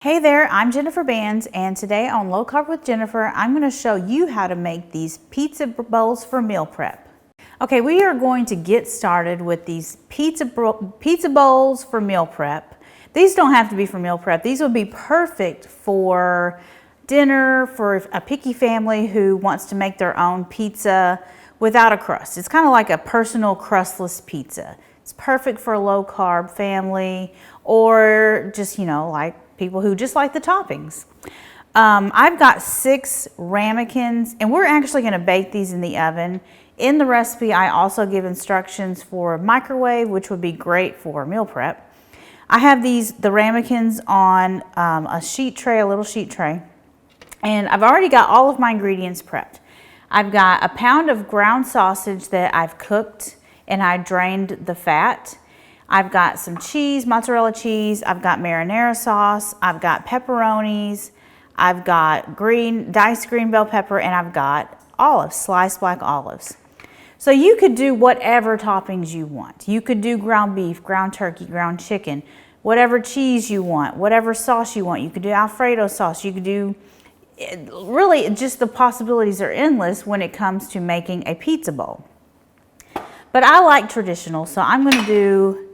Hey there, I'm Jennifer Bands, and today on Low Carb with Jennifer, I'm going to show you how to make these pizza bowls for meal prep. Okay, we are going to get started with these pizza bowls for meal prep. These don't have to be for meal prep. These would be perfect for dinner for a picky family who wants to make their own pizza without a crust. It's kind of like a personal crustless pizza. It's perfect for a low carb family or just, like people who just like the toppings. I've got 6 ramekins, and we're actually going to bake these in the oven. In the recipe, I also give instructions for microwave, which would be great for meal prep. I have the ramekins on a sheet tray, a little sheet tray, and I've already got all of my ingredients prepped. I've got a pound of ground sausage that I've cooked and I drained the fat. I've got some cheese, mozzarella cheese, I've got marinara sauce, I've got pepperonis, I've got diced green bell pepper, and I've got olives, sliced black olives. So you could do whatever toppings you want. You could do ground beef, ground turkey, ground chicken, whatever cheese you want, whatever sauce you want. You could do Alfredo sauce. You could do, really just the possibilities are endless when it comes to making a pizza bowl. But I like traditional, so I'm going to do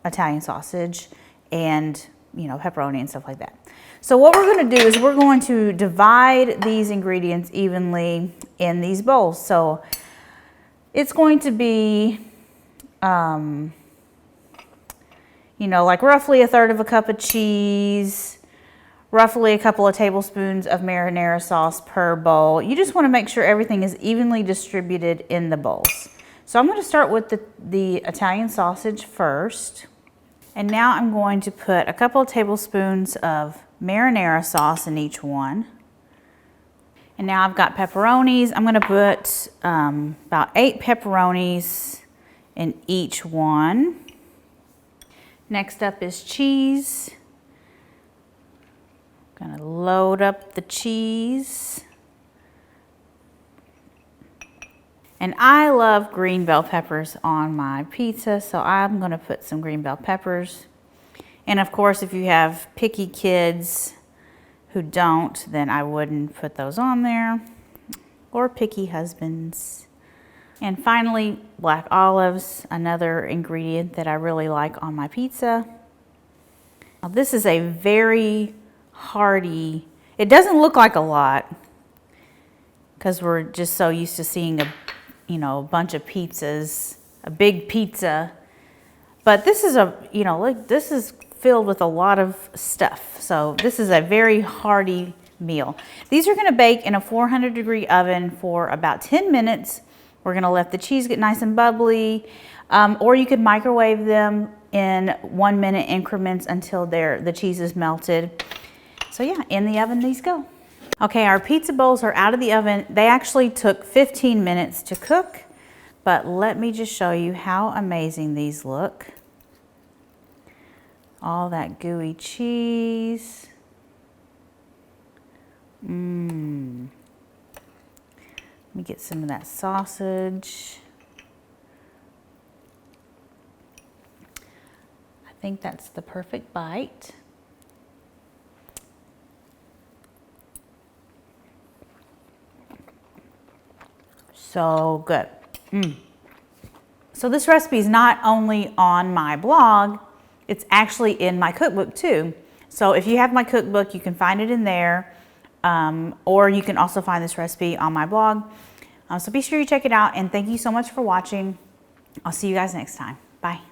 Italian sausage and pepperoni and stuff like that. So what we're going to do is we're going to divide these ingredients evenly in these bowls. So it's going to be like roughly 1/3 cup of cheese, roughly a couple of tablespoons of marinara sauce per bowl. You just want to make sure everything is evenly distributed in the bowls. So I'm going to start with the Italian sausage first. And now I'm going to put a couple of tablespoons of marinara sauce in each one. And now I've got pepperonis. I'm going to put about 8 pepperonis in each one. Next up is cheese. I'm going to load up the cheese. And I love green bell peppers on my pizza, so I'm going to put some green bell peppers. And of course, if you have picky kids who don't, then I wouldn't put those on there. Or picky husbands. And finally, black olives, another ingredient that I really like on my pizza. Now, this is a very hearty, it doesn't look like a lot because we're just so used to seeing a bunch of pizzas, a big pizza. But this is this is filled with a lot of stuff. So this is a very hearty meal. These are going to bake in a 400-degree oven for about 10 minutes. We're going to let the cheese get nice and bubbly, or you could microwave them in 1-minute increments until the cheese is melted. So yeah, in the oven these go. Okay, our pizza bowls are out of the oven. They actually took 15 minutes to cook, but let me just show you how amazing these look. All that gooey cheese. Let me get some of that sausage. I think that's the perfect bite. So good. So this recipe is not only on my blog, it's actually in my cookbook too. So if you have my cookbook, you can find it in there, or you can also find this recipe on my blog. So be sure you check it out, and thank you so much for watching. I'll see you guys next time. Bye.